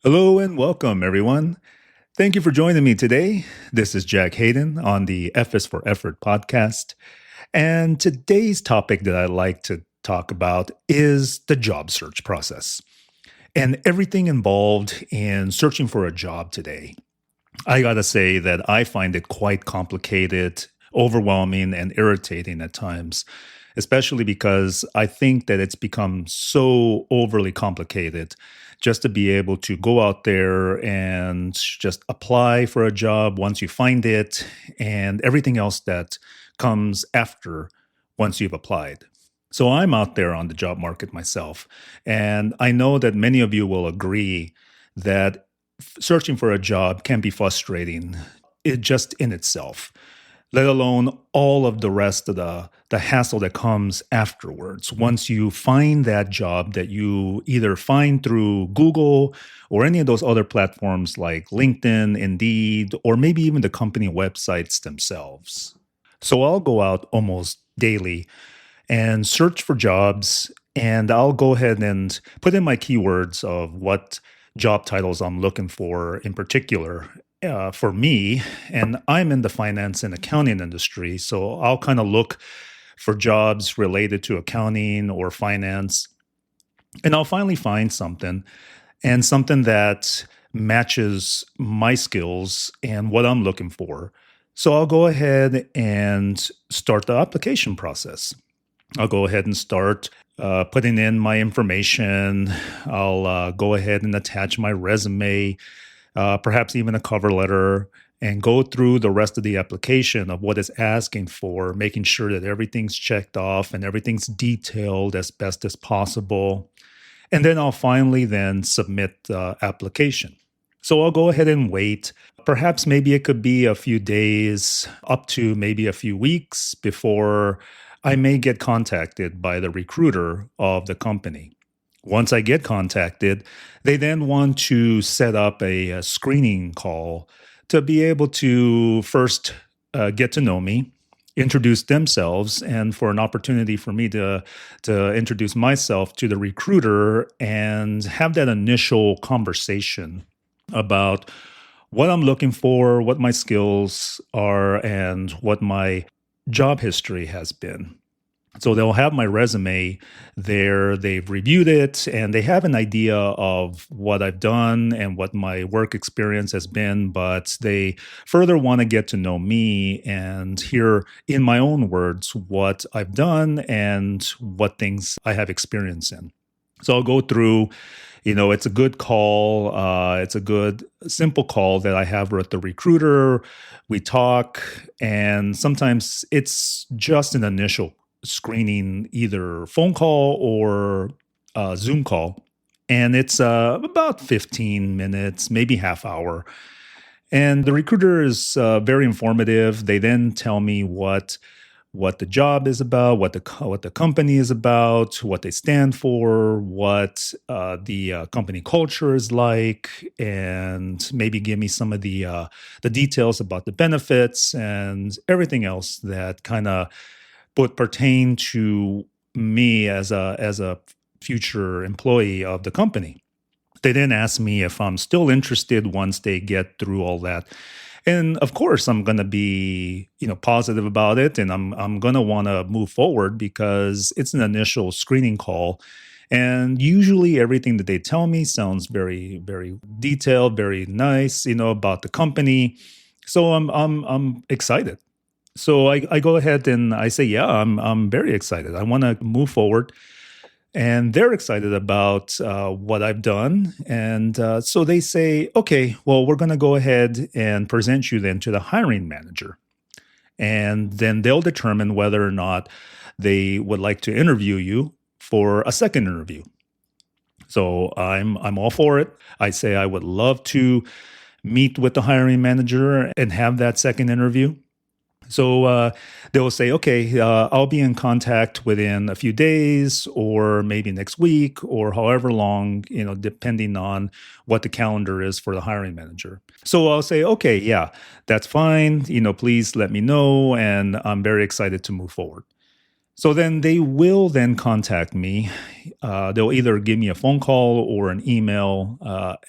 Hello and welcome, everyone. Thank you for joining me today. This is Jack Hayden on the F is for Effort podcast. And today's topic that I'd like to talk about is the job search process and everything involved in searching for a job today. I gotta say that I find it quite complicated, overwhelming, and irritating at times, especially because I think that it's become so overly complicated just to be able to go out there and just apply for a job once you find it and everything else that comes after once you've applied. So I'm out there on the job market myself, and I know that many of you will agree that searching for a job can be frustrating it just in itself, let alone all of the rest of the hassle that comes afterwards. Once you find that job that you either find through Google or any of those other platforms like LinkedIn, Indeed, or maybe even the company websites themselves. So I'll go out almost daily and search for jobs. And I'll go ahead and put in my keywords of what job titles I'm looking for in particular for me. And I'm in the finance and accounting industry. So I'll kind of look for jobs related to accounting or finance. And I'll finally find something and something that matches my skills and what I'm looking for. So I'll go ahead and start the application process. I'll go ahead and start putting in my information. I'll go ahead and attach my resume, perhaps even a cover letter, and go through the rest of the application of what it's asking for, making sure that everything's checked off and everything's detailed as best as possible. And then I'll finally then submit the application. So I'll go ahead and wait. Perhaps maybe it could be a few days, up to maybe a few weeks before I may get contacted by the recruiter of the company. Once I get contacted, they then want to set up a screening call to be able to first get to know me, introduce themselves, and for an opportunity for me to introduce myself to the recruiter and have that initial conversation about what I'm looking for, what my skills are, and what my job history has been. So they'll have my resume there. They've reviewed it and they have an idea of what I've done and what my work experience has been. But they further want to get to know me and hear in my own words what I've done and what things I have experience in. So I'll go through, it's a good call. It's a good, simple call that I have with the recruiter. We talk, and sometimes it's just an initial screening, either phone call or Zoom call. And it's about 15 minutes, maybe half hour. And the recruiter is very informative. They then tell me what the job is about, what the company is about, what they stand for, what the company culture is like, and maybe give me some of the details about the benefits and everything else that kind of would pertain to me as a future employee of the company. They then ask me if I'm still interested once they get through all that. And of course, I'm going to be, positive about it, and I'm going to want to move forward because it's an initial screening call. And usually everything that they tell me sounds very, very detailed, very nice, about the company. So I'm excited. So I go ahead and I say, yeah, I'm very excited. I want to move forward. And they're excited about what I've done. And so they say, okay, well, we're going to go ahead and present you then to the hiring manager. And then they'll determine whether or not they would like to interview you for a second interview. So I'm all for it. I say I would love to meet with the hiring manager and have that second interview. So they will say, okay, I'll be in contact within a few days or maybe next week or however long, depending on what the calendar is for the hiring manager. So I'll say, okay, yeah, that's fine. Please let me know. And I'm very excited to move forward. So then they will then contact me. They'll either give me a phone call or an email,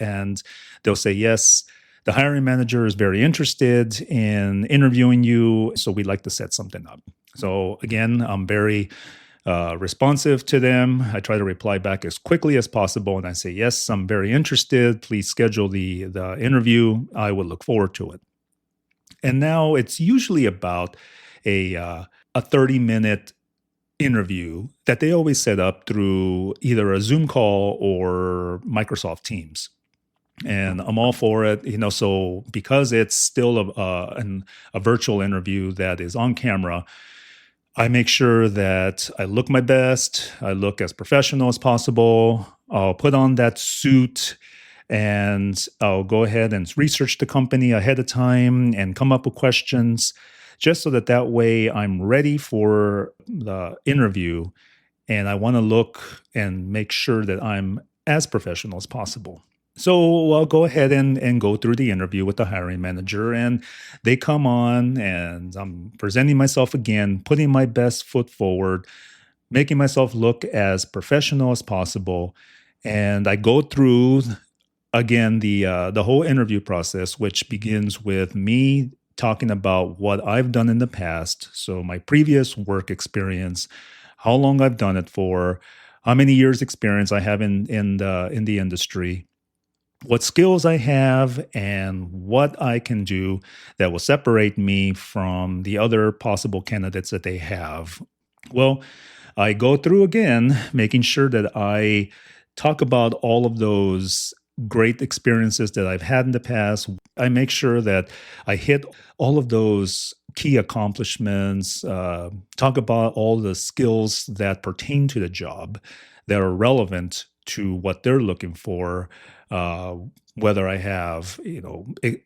and they'll say, yes, the hiring manager is very interested in interviewing you. So we'd like to set something up. So again, I'm very responsive to them. I try to reply back as quickly as possible. And I say, yes, I'm very interested. Please schedule the interview. I would look forward to it. And now it's usually about a 30-minute interview that they always set up through either a Zoom call or Microsoft Teams. And I'm all for it, So because it's still a virtual interview that is on camera, I make sure that I look my best. I look as professional as possible. I'll put on that suit and I'll go ahead and research the company ahead of time and come up with questions just so that way I'm ready for the interview. And I want to look and make sure that I'm as professional as possible. So I'll go ahead and go through the interview with the hiring manager, and they come on, and I'm presenting myself again, putting my best foot forward, making myself look as professional as possible. And I go through again the whole interview process, which begins with me talking about what I've done in the past. So my previous work experience, how long I've done it for, how many years experience I have in the industry, what skills I have, and what I can do that will separate me from the other possible candidates that they have. Well, I go through again, making sure that I talk about all of those great experiences that I've had in the past. I make sure that I hit all of those key accomplishments, talk about all the skills that pertain to the job that are relevant to what they're looking for. Whether I have,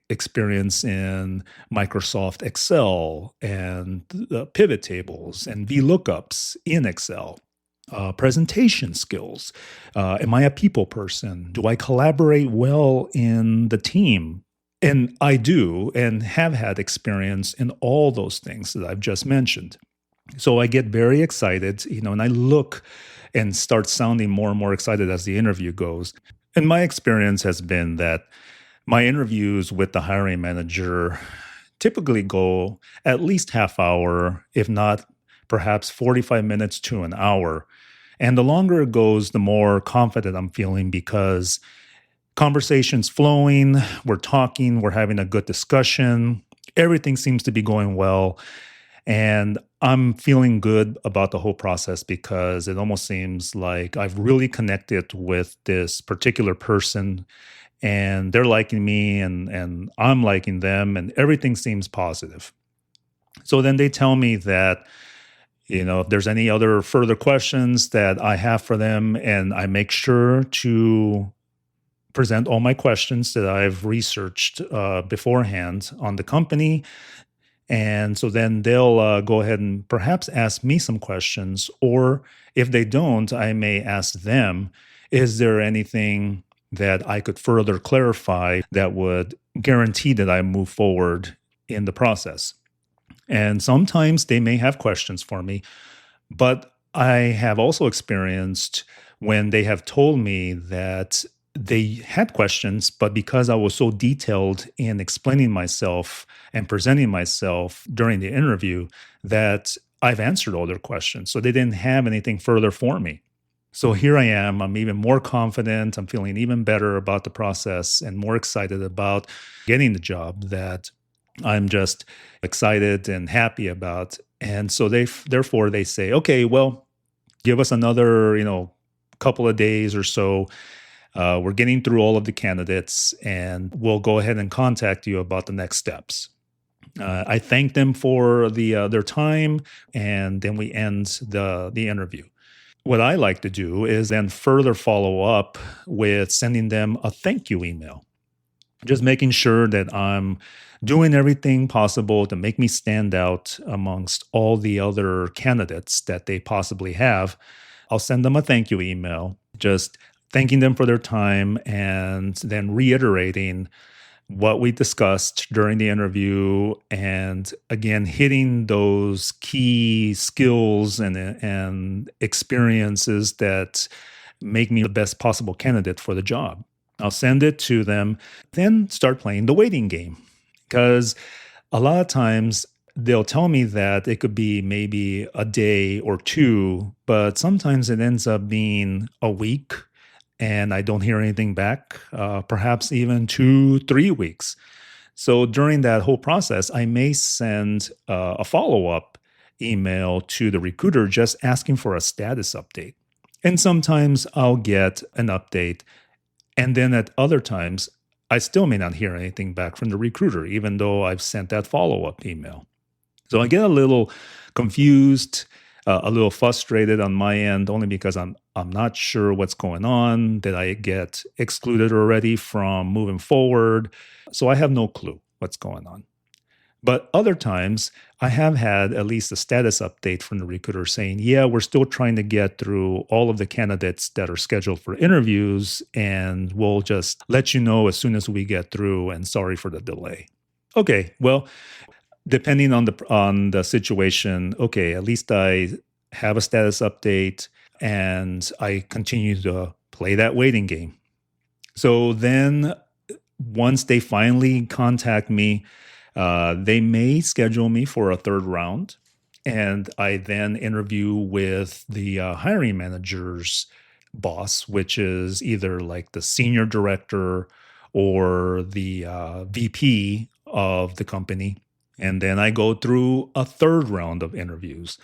experience in Microsoft Excel and pivot tables and VLOOKUPs in Excel, presentation skills. Am I a people person? Do I collaborate well in the team? And I do, and have had experience in all those things that I've just mentioned. So I get very excited, and I look and start sounding more and more excited as the interview goes. And my experience has been that my interviews with the hiring manager typically go at least half hour, if not perhaps 45 minutes to an hour. And the longer it goes, the more confident I'm feeling because conversation's flowing, we're talking, we're having a good discussion, everything seems to be going well. And I'm feeling good about the whole process because it almost seems like I've really connected with this particular person and they're liking me and I'm liking them and everything seems positive. So then they tell me that, if there's any other further questions that I have for them, and I make sure to present all my questions that I've researched beforehand on the company. And so then they'll go ahead and perhaps ask me some questions. Or if they don't, I may ask them, is there anything that I could further clarify that would guarantee that I move forward in the process? And sometimes they may have questions for me, but I have also experienced when they have told me that they had questions, but because I was so detailed in explaining myself and presenting myself during the interview, that I've answered all their questions. So they didn't have anything further for me. So here I am. I'm even more confident. I'm feeling even better about the process and more excited about getting the job that I'm just excited and happy about. And so therefore they say, okay, well, give us another, couple of days or so. We're getting through all of the candidates and we'll go ahead and contact you about the next steps. I thank them for their time, and then we end the interview. What I like to do is then further follow up with sending them a thank you email, just making sure that I'm doing everything possible to make me stand out amongst all the other candidates that they possibly have. I'll send them a thank you email, just thanking them for their time and then reiterating what we discussed during the interview, and again hitting those key skills and experiences that make me the best possible candidate for the job. I'll send it to them, then start playing the waiting game. Because a lot of times they'll tell me that it could be maybe a day or two, but sometimes it ends up being a week and I don't hear anything back, perhaps even 2, 3 weeks. So during that whole process, I may send a follow up email to the recruiter just asking for a status update. And sometimes I'll get an update. And then at other times, I still may not hear anything back from the recruiter, even though I've sent that follow up email. So I get a little confused, a little frustrated on my end, only because I'm not sure what's going on. Did I get excluded already from moving forward? So I have no clue what's going on. But other times, I have had at least a status update from the recruiter saying, yeah, we're still trying to get through all of the candidates that are scheduled for interviews, and we'll just let you know as soon as we get through, and sorry for the delay. Okay, well, depending on the situation, okay, at least I have a status update and I continue to play that waiting game. So then once they finally contact me, they may schedule me for a third round, and I then interview with the hiring manager's boss, which is either like the senior director or the VP of the company. And then I go through a third round of interviews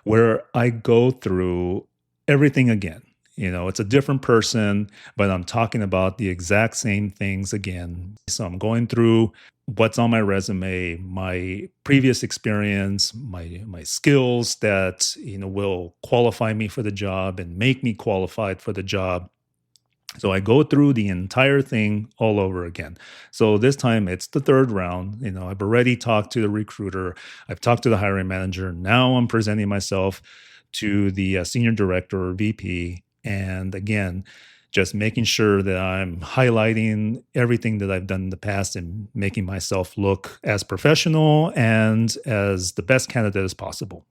where I go through everything again. It's a different person, but I'm talking about the exact same things again. So I'm going through what's on my resume, my previous experience, my skills that will qualify me for the job and make me qualified for the job. So I go through the entire thing all over again. So this time it's the third round. I've already talked to the recruiter. I've talked to the hiring manager. Now I'm presenting myself to the senior director or VP. And again, just making sure that I'm highlighting everything that I've done in the past and making myself look as professional and as the best candidate as possible.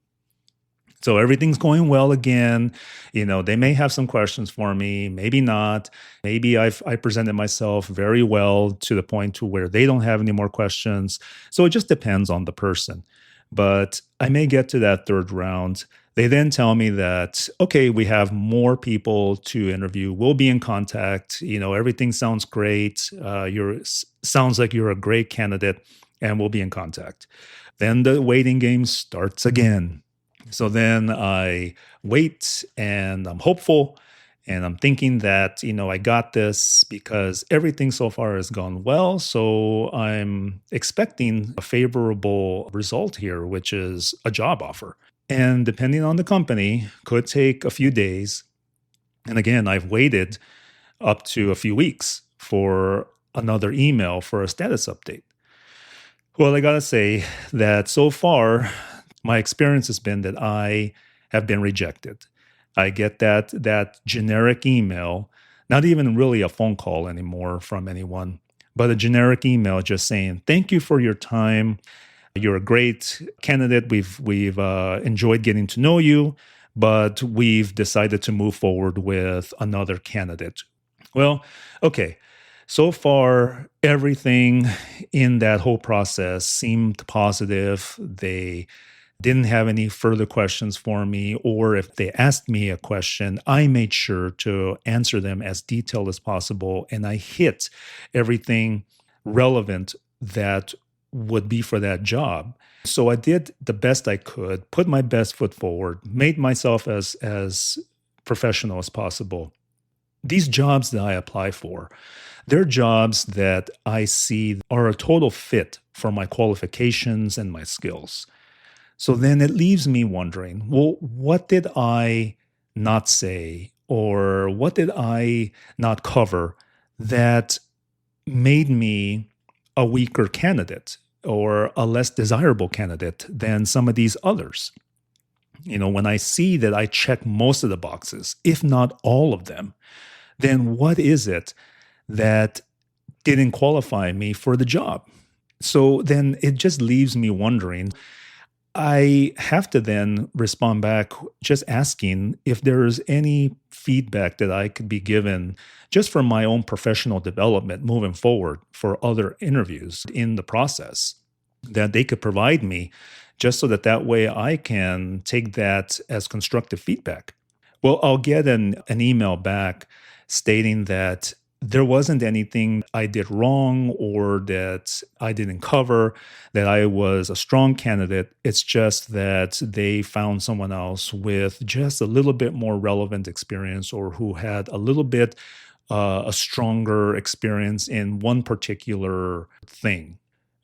So everything's going well again. They may have some questions for me, maybe not. Maybe I presented myself very well to the point to where they don't have any more questions. So it just depends on the person. But I may get to that third round. They then tell me that, okay, we have more people to interview. We'll be in contact. Everything sounds great. Sounds like you're a great candidate, and we'll be in contact. Then the waiting game starts again. So then I wait and I'm hopeful and I'm thinking that, I got this because everything so far has gone well. So I'm expecting a favorable result here, which is a job offer. And depending on the company, could take a few days. And again, I've waited up to a few weeks for another email for a status update. Well, I got to say that so far, my experience has been that I have been rejected. I get that generic email, not even really a phone call anymore from anyone, but a generic email just saying, thank you for your time. You're a great candidate. We've enjoyed getting to know you, but we've decided to move forward with another candidate. Well, okay. So far, everything in that whole process seemed positive. They didn't have any further questions for me, or if they asked me a question, I made sure to answer them as detailed as possible, and I hit everything relevant that would be for that job. So I did the best I could, put my best foot forward, made myself as professional as possible. These jobs that I apply for, they're jobs that I see are a total fit for my qualifications and my skills. So then it leaves me wondering, well, what did I not say, or what did I not cover that made me a weaker candidate or a less desirable candidate than some of these others? When I see that I check most of the boxes, if not all of them, then what is it that didn't qualify me for the job. So then it just leaves me wondering. I have to then respond back just asking if there's any feedback that I could be given just for my own professional development moving forward for other interviews in the process that they could provide me just so that that way I can take that as constructive feedback. Well, I'll get an email back stating that there wasn't anything I did wrong or that I didn't cover, that I was a strong candidate. It's just that they found someone else with just a little bit more relevant experience or who had a little bit a stronger experience in one particular thing.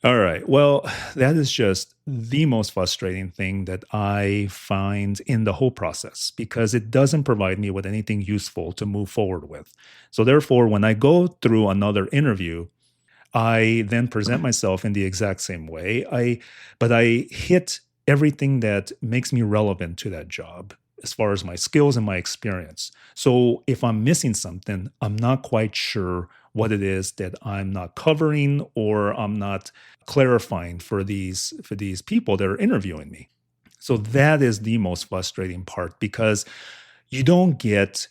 All right. Well, that is just the most frustrating thing that I find in the whole process because it doesn't provide me with anything useful to move forward with. So, therefore, when I go through another interview, I then present myself in the exact same way. But I hit everything that makes me relevant to that job as far as my skills and my experience. So if I'm missing something, I'm not quite sure what it is that I'm not covering or I'm not clarifying for these people that are interviewing me. So that is the most frustrating part because you don't get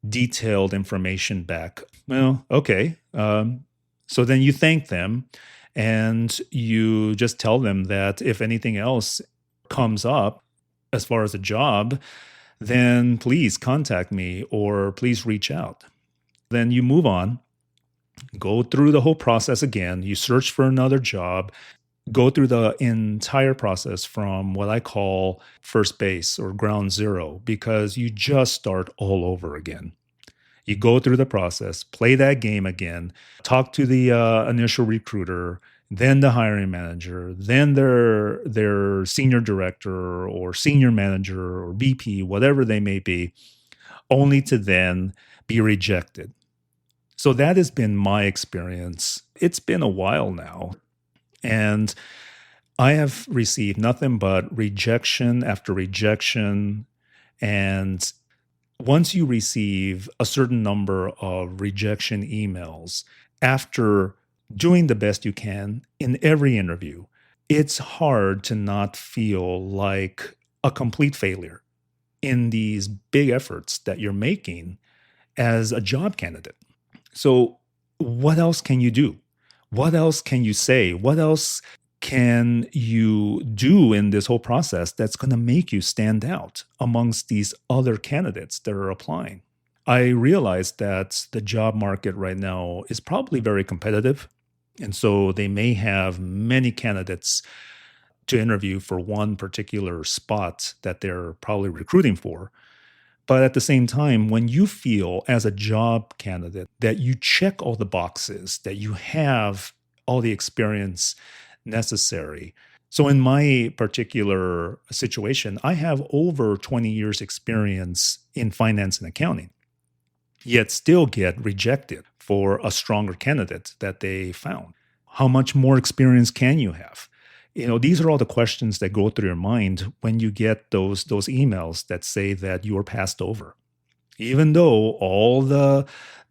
detailed information back. Well, okay. So then you thank them and you just tell them that if anything else comes up as far as a job, then please contact me or please reach out. Then you move on, go through the whole process again. You search for another job, go through the entire process from what I call first base or ground zero, because you just start all over again. You go through the process, play that game again, talk to the initial recruiter, then the hiring manager, then their senior director or senior manager or VP, whatever they may be, only to then be rejected. So that has been my experience. It's been a while now. And I have received nothing but rejection after rejection. And once you receive a certain number of rejection emails after doing the best you can in every interview, it's hard to not feel like a complete failure in these big efforts that you're making as a job candidate. So, what else can you do? What else can you say? What else can you do in this whole process that's going to make you stand out amongst these other candidates that are applying? I realize that the job market right now is probably very competitive. And so they may have many candidates to interview for one particular spot that they're probably recruiting for. But at the same time, when you feel as a job candidate that you check all the boxes, that you have all the experience necessary. So in my particular situation, I have over 20 years experience in finance and accounting, yet still get rejected for a stronger candidate that they found. How much more experience can you have? These are all the questions that go through your mind when you get those emails that say that you are passed over. Even though all the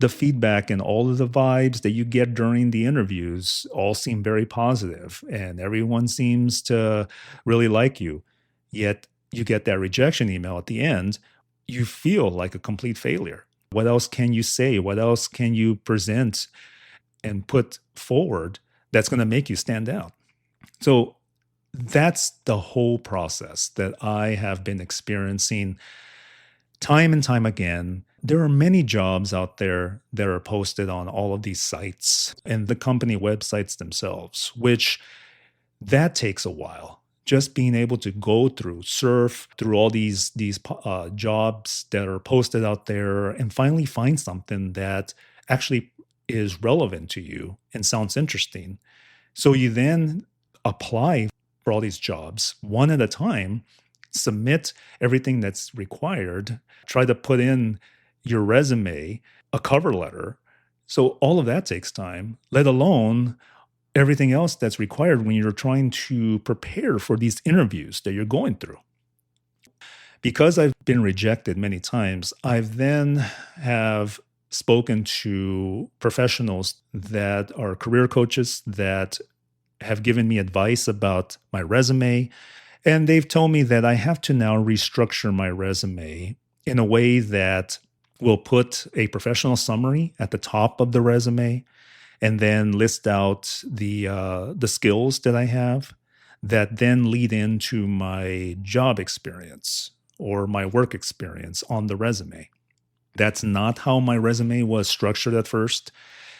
feedback and all of the vibes that you get during the interviews all seem very positive and everyone seems to really like you, yet you get that rejection email at the end, you feel like a complete failure. What else can you say? What else can you present and put forward that's going to make you stand out? So that's the whole process that I have been experiencing time and time again. There are many jobs out there that are posted on all of these sites and the company websites themselves, which that takes a while. Just being able to go through, surf through all these jobs that are posted out there and finally find something that actually is relevant to you and sounds interesting. So you then apply for all these jobs one at a time, submit everything that's required, try to put in your resume, a cover letter. So all of that takes time, let alone everything else that's required when you're trying to prepare for these interviews that you're going through. Because I've been rejected many times, I've then have spoken to professionals that are career coaches that have given me advice about my resume. And they've told me that I have to now restructure my resume in a way that will put a professional summary at the top of the resume and then list out the skills that I have that then lead into my job experience or my work experience on the resume. That's not how my resume was structured at first.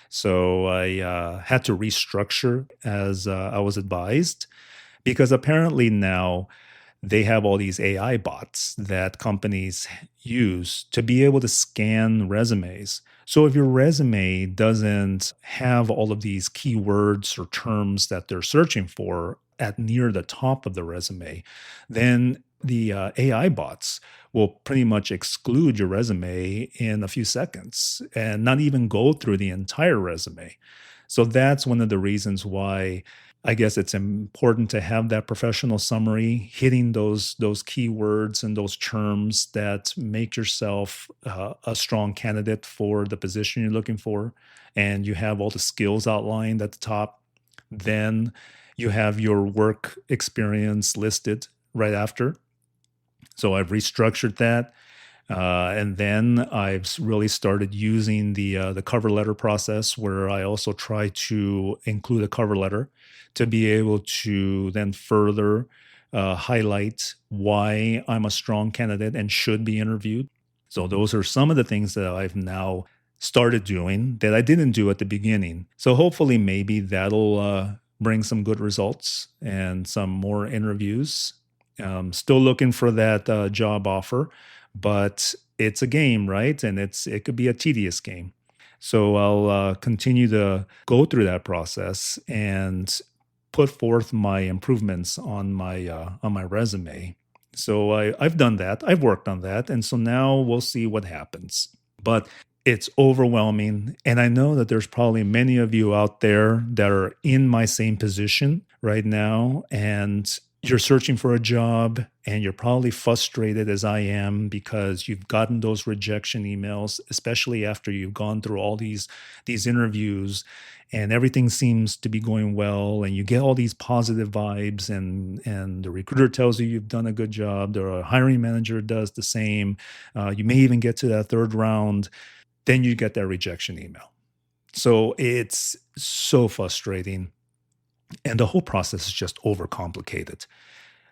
So I had to restructure as I was advised because apparently now they have all these AI bots that companies use to be able to scan resumes. So if your resume doesn't have all of these keywords or terms that they're searching for at near the top of the resume, then the AI bots will pretty much exclude your resume in a few seconds and not even go through the entire resume. So that's one of the reasons why I guess it's important to have that professional summary, hitting those keywords and those terms that make yourself a strong candidate for the position you're looking for, and you have all the skills outlined at the top. Then you have your work experience listed right after. So I've restructured that. And then I've really started using the cover letter process, where I also try to include a cover letter to be able to then further highlight why I'm a strong candidate and should be interviewed. So those are some of the things that I've now started doing that I didn't do at the beginning. So hopefully, maybe that'll bring some good results and some more interviews. Still looking for that job offer, but it's a game, right? And it could be a tedious game. So I'll continue to go through that process and put forth my improvements on my resume. So I've done that. I've worked on that, and so now we'll see what happens. But it's overwhelming, and I know that there's probably many of you out there that are in my same position right now, and you're searching for a job and you're probably frustrated as I am because you've gotten those rejection emails, especially after you've gone through all these interviews and everything seems to be going well and you get all these positive vibes and the recruiter tells you you've done a good job, the hiring manager does the same. You may even get to that third round, then you get that rejection email. So it's so frustrating. And the whole process is just overcomplicated.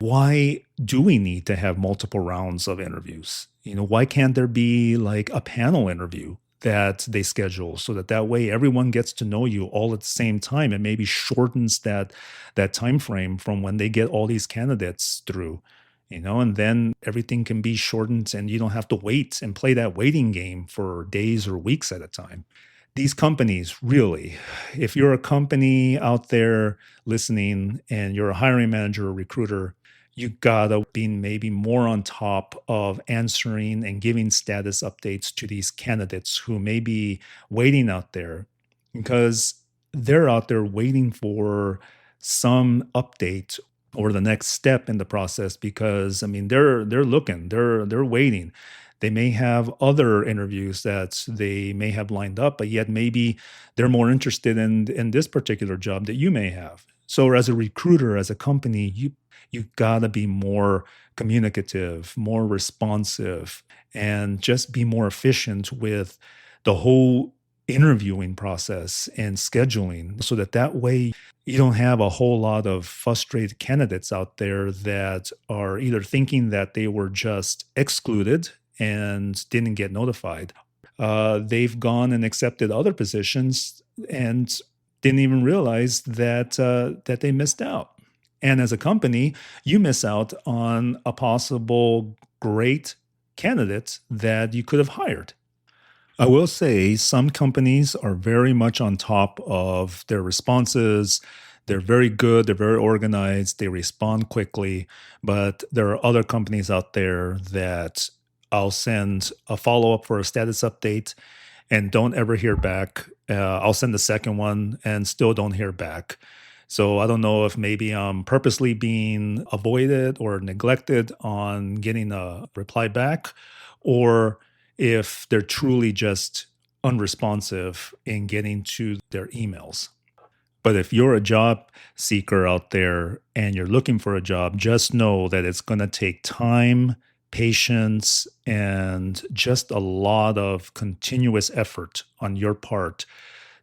Why do we need to have multiple rounds of interviews? Why can't there be like a panel interview that they schedule so that way everyone gets to know you all at the same time and maybe shortens that time frame from when they get all these candidates through, and then everything can be shortened and you don't have to wait and play that waiting game for days or weeks at a time. These companies, really, if you're a company out there listening and you're a hiring manager or recruiter, you gotta be maybe more on top of answering and giving status updates to these candidates who may be waiting out there, because they're out there waiting for some update or the next step in the process. Because I mean, they're looking, they're waiting. They may have other interviews that they may have lined up, but yet maybe they're more interested in this particular job that you may have. So as a recruiter, as a company, you gotta be more communicative, more responsive, and just be more efficient with the whole interviewing process and scheduling, so that way you don't have a whole lot of frustrated candidates out there that are either thinking that they were just excluded and didn't get notified. They've gone and accepted other positions and didn't even realize that they missed out. And as a company, you miss out on a possible great candidate that you could have hired. I will say some companies are very much on top of their responses. They're very good, they're very organized, they respond quickly. But there are other companies out there that I'll send a follow up for a status update and don't ever hear back. I'll send the second one and still don't hear back. So I don't know if maybe I'm purposely being avoided or neglected on getting a reply back, or if they're truly just unresponsive in getting to their emails. But if you're a job seeker out there and you're looking for a job, just know that it's going to take time, patience, and just a lot of continuous effort on your part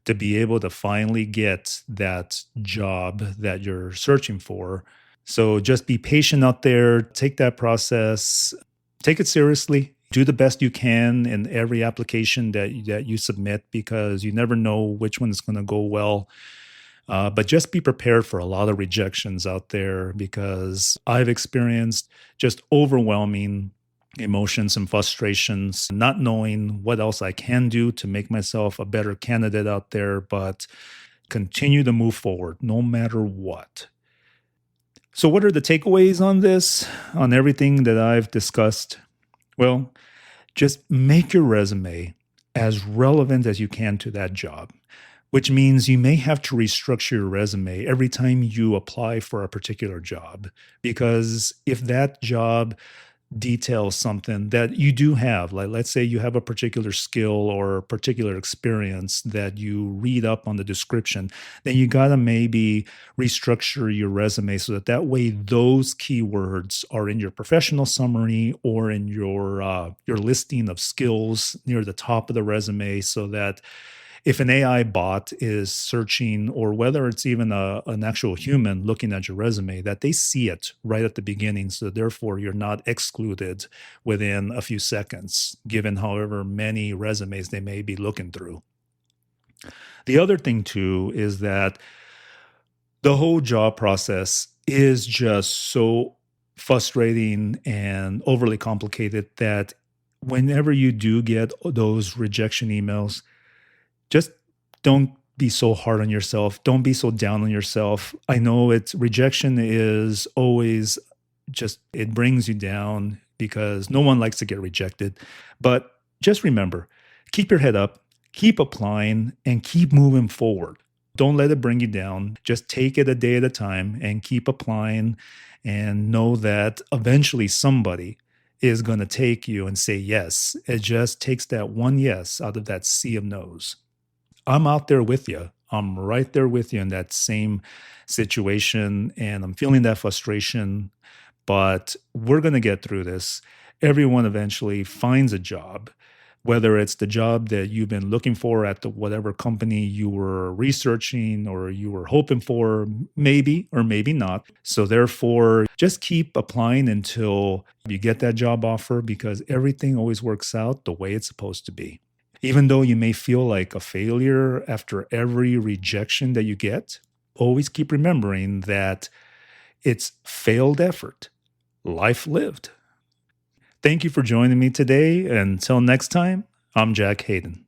to be able to finally get that job that you're searching for. So just be patient out there, take that process, take it seriously. Do the best you can in every application that you submit, because you never know which one is going to go well. But just be prepared for a lot of rejections out there, because I've experienced just overwhelming emotions and frustrations, not knowing what else I can do to make myself a better candidate out there, but continue to move forward no matter what. So, what are the takeaways on this, on everything that I've discussed? Well, just make your resume as relevant as you can to that job, which means you may have to restructure your resume every time you apply for a particular job. Because if that job details something that you do have, like let's say you have a particular skill or a particular experience that you read up on the description, then you got to maybe restructure your resume so that that way those keywords are in your professional summary or in your listing of skills near the top of the resume, so that if an AI bot is searching, or whether it's even an actual human looking at your resume, that they see it right at the beginning. So therefore, you're not excluded within a few seconds, given however many resumes they may be looking through. The other thing, too, is that the whole job process is just so frustrating and overly complicated that whenever you do get those rejection emails, just don't be so hard on yourself. Don't be so down on yourself. I know rejection is always just, it brings you down because no one likes to get rejected. But just remember, keep your head up, keep applying, and keep moving forward. Don't let it bring you down. Just take it a day at a time and keep applying, and know that eventually somebody is going to take you and say yes. It just takes that one yes out of that sea of no's. I'm out there with you. I'm right there with you in that same situation, and I'm feeling that frustration, but we're going to get through this. Everyone eventually finds a job, whether it's the job that you've been looking for at the whatever company you were researching or you were hoping for, maybe or maybe not. So therefore, just keep applying until you get that job offer, because everything always works out the way it's supposed to be. Even though you may feel like a failure after every rejection that you get, always keep remembering that it's failed effort, life lived. Thank you for joining me today. Until next time, I'm Jack Hayden.